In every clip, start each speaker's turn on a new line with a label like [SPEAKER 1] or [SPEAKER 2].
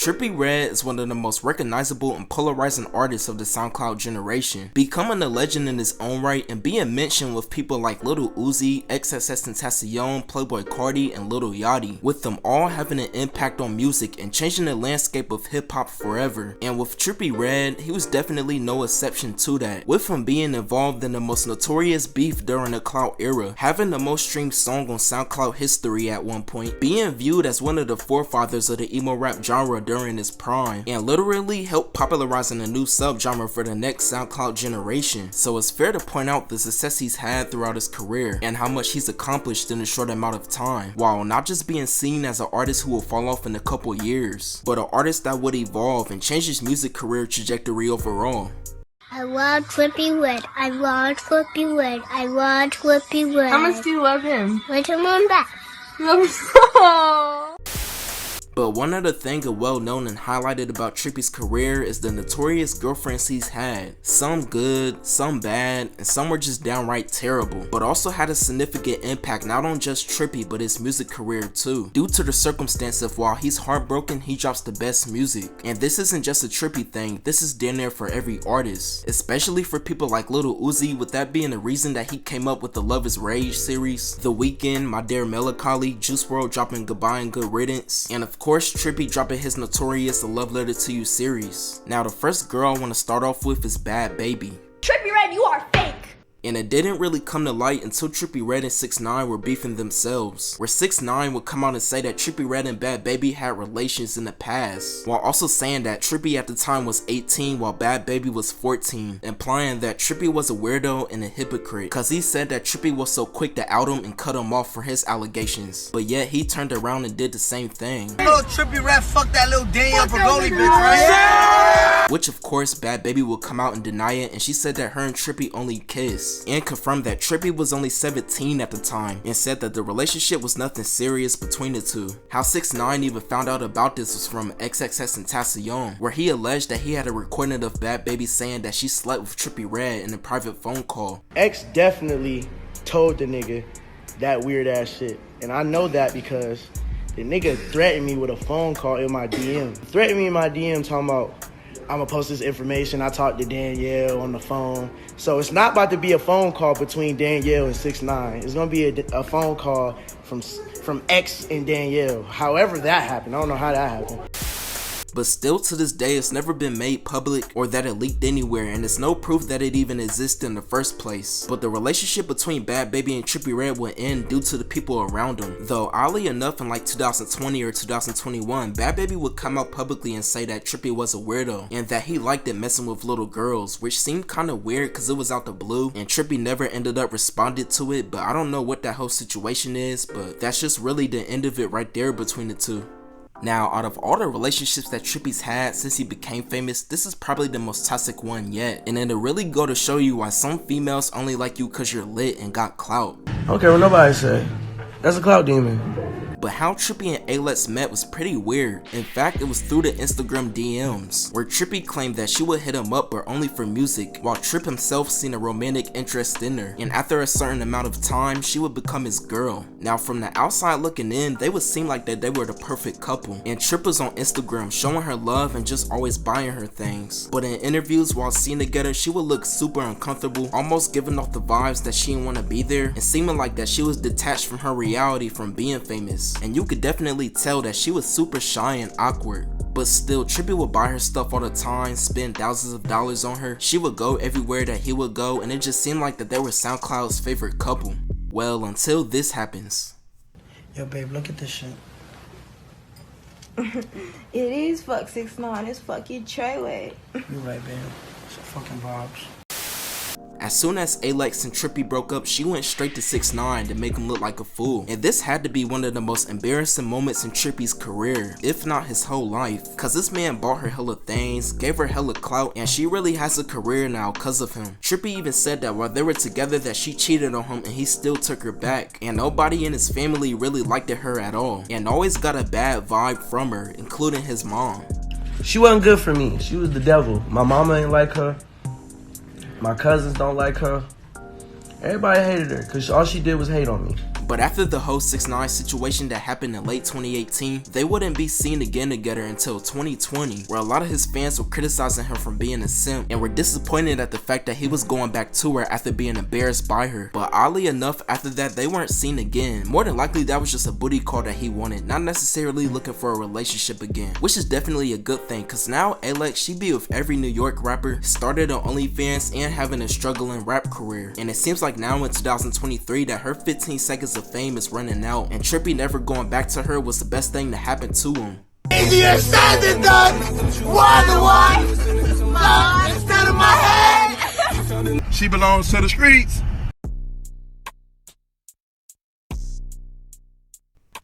[SPEAKER 1] Trippie Redd is one of the most recognizable and polarizing artists of the SoundCloud generation, becoming a legend in his own right and being mentioned with people like Lil Uzi, XXXTentacion, Playboi Carti, and Lil Yachty, with them all having an impact on music and changing the landscape of hip-hop forever. And with Trippie Redd, he was definitely no exception to that, with him being involved in the most notorious beef during the Clout era, having the most streamed song on SoundCloud history at one point, being viewed as one of the forefathers of the emo rap genre during his prime, and literally helped popularizing a new subgenre for the next SoundCloud generation. So it's fair to point out the success he's had throughout his career and how much he's accomplished in a short amount of time, while not just being seen as an artist who will fall off in a couple years, but an artist that would evolve and change his music career trajectory overall.
[SPEAKER 2] I love Trippie Redd. I love Trippie Redd. I love Trippie Redd.
[SPEAKER 3] How much do you love him?
[SPEAKER 2] Wait till I'm back.
[SPEAKER 1] But one other thing well known and highlighted about Trippie's career is the notorious girlfriends he's had. Some good, some bad, and some were just downright terrible, but also had a significant impact not on just Trippie but his music career too, due to the circumstance of while he's heartbroken he drops the best music. And this isn't just a Trippie thing, this is damn near for every artist, especially for people like Lil Uzi, with that being the reason that he came up with the Love is Rage series, The Weeknd, My Dear Melancholy, Juice WRLD dropping Goodbye and Good Riddance, and of course Trippie dropping his notorious A Love Letter to You series. Now the first girl I want to start off with is Bhad Bhabie.
[SPEAKER 3] Trippie Redd, you are fake!
[SPEAKER 1] And it didn't really come to light until Trippie Redd and 6ix9ine were beefing themselves, where 6ix9ine would come out and say that Trippie Redd and Bhad Bhabie had relations in the past, while also saying that Trippie at the time was 18 while Bhad Bhabie was 14, implying that Trippie was a weirdo and a hypocrite, cause he said that Trippie was so quick to out him and cut him off for his allegations, but yet he turned around and did the same thing.
[SPEAKER 4] Little Trippie Redd fucked that little Danielle Pagoli bitch, right?
[SPEAKER 1] Which of course Bhad Bhabie would come out and deny it, and she said that her and Trippie only kissed, and confirmed that Trippie was only 17 at the time, and said that the relationship was nothing serious between the two. How 6ix9ine even found out about this was from XXXTentacion, where he alleged that he had a recording of Bhad Bhabie saying that she slept with Trippie Redd in a private phone call.
[SPEAKER 5] X definitely told the nigga that weird ass shit, and I know that because the nigga threatened me with a phone call in my DM. Threatened me in my DM talking about, I'ma post this information. I talked to Danielle on the phone. So it's not about to be a phone call between Danielle and 6ix9ine. It's gonna be a phone call from X and Danielle. However that happened, I don't know how that happened.
[SPEAKER 1] But still to this day it's never been made public or that it leaked anywhere, and it's no proof that it even existed in the first place. But the relationship between Bhad Bhabie and Trippie Redd would end due to the people around him, though oddly enough in like 2020 or 2021 Bhad Bhabie would come out publicly and say that Trippie was a weirdo and that he liked it messing with little girls, which seemed kinda weird cause it was out the blue and Trippie never ended up responded to it. But I don't know what that whole situation is, but that's just really the end of it right there between the two. Now, out of all the relationships that Trippie's had since he became famous, this is probably the most toxic one yet. And it'll really go to show you why some females only like you cause you're lit and got clout.
[SPEAKER 5] I don't care what nobody say. That's a clout demon.
[SPEAKER 1] But how Trippie and Alex met was pretty weird. In fact, it was through the Instagram DMs, where Trippie claimed that she would hit him up but only for music, while Tripp himself seen a romantic interest in her, and after a certain amount of time, she would become his girl. Now from the outside looking in, they would seem like that they were the perfect couple, and Tripp was on Instagram showing her love and just always buying her things. But in interviews while seen together, she would look super uncomfortable, almost giving off the vibes that she didn't want to be there, and seeming like that she was detached from her reality from being famous. And you could definitely tell that she was super shy and awkward. But still, Trippie would buy her stuff all the time, spend thousands of dollars on her. She would go everywhere that he would go, and it just seemed like that they were SoundCloud's favorite couple. Well, until this happens.
[SPEAKER 4] Yo, babe, look at this shit.
[SPEAKER 3] It is fuck 6ix9ine, it's fuck you Treyway.
[SPEAKER 4] You right, babe. It's a fucking vibes.
[SPEAKER 1] As soon as Alex and Trippie broke up, she went straight to 6ix9ine to make him look like a fool. And this had to be one of the most embarrassing moments in Trippie's career, if not his whole life. Cause this man bought her hella things, gave her hella clout, and she really has a career now cause of him. Trippie even said that while they were together that she cheated on him and he still took her back. And nobody in his family really liked her at all, and always got a bad vibe from her, including his mom.
[SPEAKER 5] She wasn't good for me. She was the devil. My mama ain't like her. My cousins don't like her. Everybody hated her because all she did was hate on me.
[SPEAKER 1] But after the whole 6ix9ine situation that happened in late 2018, they wouldn't be seen again together until 2020, where a lot of his fans were criticizing him for being a simp and were disappointed at the fact that he was going back to her after being embarrassed by her. But oddly enough, after that they weren't seen again. More than likely that was just a booty call that he wanted, not necessarily looking for a relationship again, which is definitely a good thing, cause now Alex, she be with every New York rapper, started on OnlyFans and having a struggling rap career. And it seems like now in 2023 that her 15 seconds of fame is running out, and Trippie never going back to her was the best thing to happen to him.
[SPEAKER 4] Easier said than done. Why the one? Instead of my head. She belongs to the streets.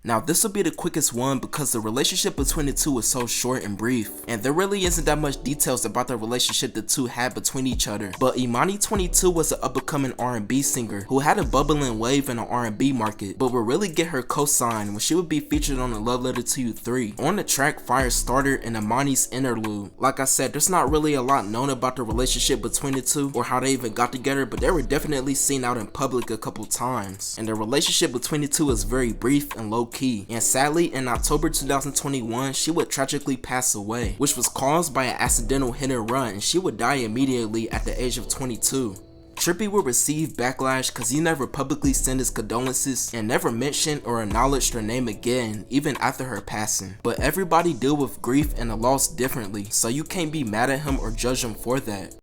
[SPEAKER 1] Now this will be the quickest one because the relationship between the two is so short and brief, and there really isn't that much details about the relationship the two had between each other. But Amani 22 was an up-and-coming R&B singer who had a bubbling wave in the R&B market, but would really get her co-signed when she would be featured on the Love Letter to You 3 on the track Firestarter and Amani's interlude. Like I said, there's not really a lot known about the relationship between the two or how they even got together, but they were definitely seen out in public a couple times, and the relationship between the two is very brief and low-key. And sadly, in October 2021, she would tragically pass away, which was caused by an accidental hit and run, and she would die immediately at the age of 22. Trippie would receive backlash because he never publicly sent his condolences and never mentioned or acknowledged her name again, even after her passing. But everybody deal with grief and a loss differently, so you can't be mad at him or judge him for that.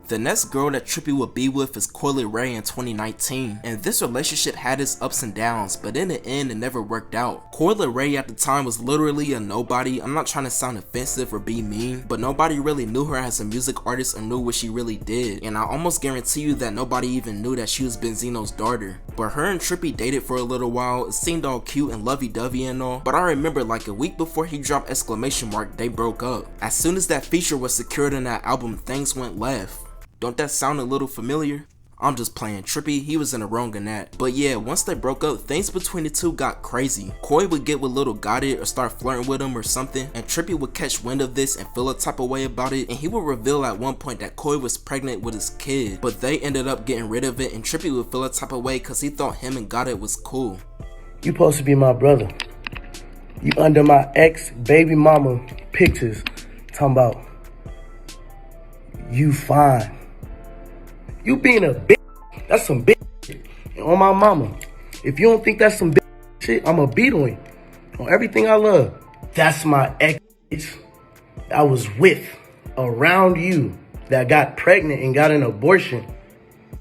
[SPEAKER 1] The next girl that Trippie would be with is Coi Leray in 2019, and this relationship had its ups and downs, but in the end it never worked out. Coi Leray at the time was literally a nobody. I'm not trying to sound offensive or be mean, but nobody really knew her as a music artist or knew what she really did, and I almost guarantee you that nobody even knew that she was Benzino's daughter. But her and Trippie dated for a little while. It seemed all cute and lovey-dovey and all, but I remember like a week before he dropped exclamation mark, they broke up. As soon as that feature was secured in that album, things went left. Don't that sound a little familiar? I'm just playing. Trippie, he was in the wrong in that. But yeah, once they broke up, things between the two got crazy. Coi would get with Lil Gotti or start flirting with him or something, and Trippie would catch wind of this and feel a type of way about it, and he would reveal at one point that Coi was pregnant with his kid, but they ended up getting rid of it, and Trippie would feel a type of way because he thought him and Gotti was cool.
[SPEAKER 5] You supposed to be my brother. You under my ex-baby mama pictures talking about you fine. You being a bitch, that's some bitch shit. And on my mama, if you don't think that's some bitch shit, I'ma beat on you. On everything I love. That's my ex bitch I was with around you that got pregnant and got an abortion.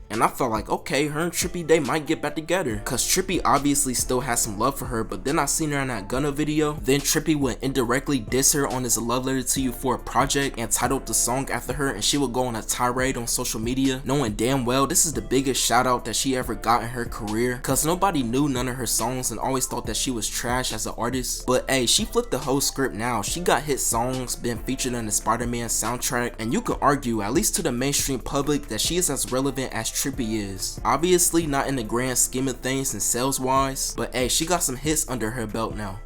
[SPEAKER 1] And I felt like, okay, her and Trippie, they might get back together. Cause Trippie obviously still has some love for her, but then I seen her in that Gunna video. Then Trippie would indirectly diss her on his Love Letter to You 4 project and titled the song after her, and she would go on a tirade on social media, knowing damn well this is the biggest shout out that she ever got in her career. Cause nobody knew none of her songs and always thought that she was trash as an artist. But hey, she flipped the whole script now. She got hit songs, been featured in the Spider-Man soundtrack, and you can argue, at least to the mainstream public, that she is as relevant as Trippie is. Obviously not in the grand scheme of things and sales wise, but hey, she got some hits under her belt now.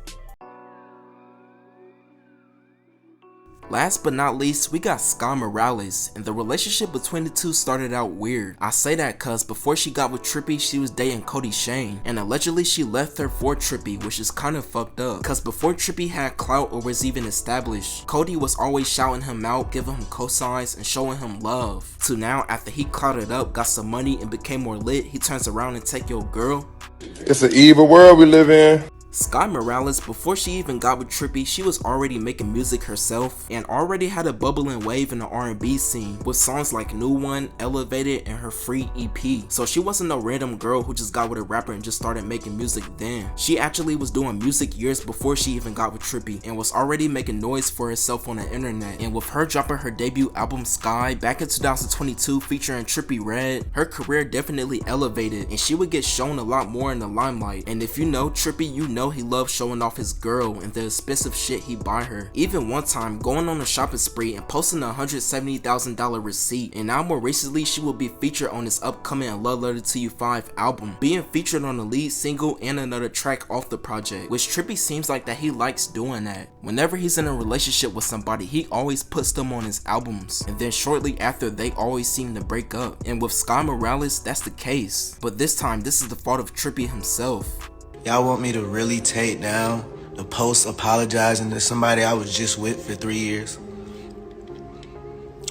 [SPEAKER 1] Last but not least, we got Skye Morales, and the relationship between the two started out weird. I say that cause before she got with Trippie, she was dating Cody Shane, and allegedly she left her for Trippie, which is kinda fucked up. Cause before Trippie had clout or was even established, Cody was always shouting him out, giving him cosigns, and showing him love. To now, after he clouded up, got some money, and became more lit, he turns around and take your girl.
[SPEAKER 6] It's an evil world we live in.
[SPEAKER 1] Skye Morales, before she even got with Trippie, she was already making music herself and already had a bubbling wave in the R&B scene with songs like New One, Elevated, and her free EP. So she wasn't no random girl who just got with a rapper and just started making music then. She actually was doing music years before she even got with Trippie and was already making noise for herself on the internet. And with her dropping her debut album Skye back in 2022 featuring Trippie Redd, her career definitely elevated and she would get shown a lot more in the limelight. And if you know Trippie, you know know he loves showing off his girl and the expensive shit he buy her. Even one time going on a shopping spree and posting a $170,000 receipt. And now more recently she will be featured on his upcoming A Love Letter to You 5 album, being featured on the lead single and another track off the project, which Trippie seems like that he likes doing that. Whenever he's in a relationship with somebody, he always puts them on his albums, and then shortly after they always seem to break up. And with Skye Morales, that's the case, but this time this is the fault of Trippie himself.
[SPEAKER 7] Y'all want me to really take down the post apologizing to somebody I was just with for 3 years?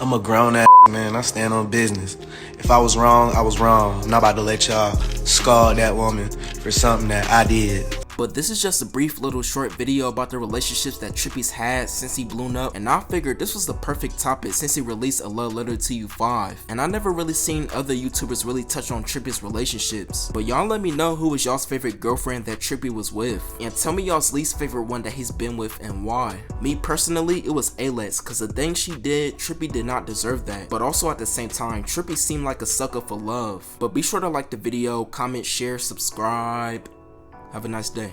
[SPEAKER 7] I'm a grown ass man, I stand on business. If I was wrong, I was wrong. I'm not about to let y'all scald that woman for something that I did.
[SPEAKER 1] But this is just a brief little short video about the relationships that Trippie's had since he blew up, and I figured this was the perfect topic since he released A Love Letter to You 5. And I never really seen other YouTubers really touch on Trippie's relationships. But y'all let me know who was y'all's favorite girlfriend that Trippie was with, and tell me y'all's least favorite one that he's been with and why. Me personally, it was Alex, cause the thing she did, Trippie did not deserve that. But also at the same time, Trippie seemed like a sucker for love. But be sure to like the video, comment, share, subscribe. Have a nice day.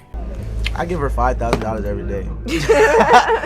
[SPEAKER 5] I give her $5,000 every day.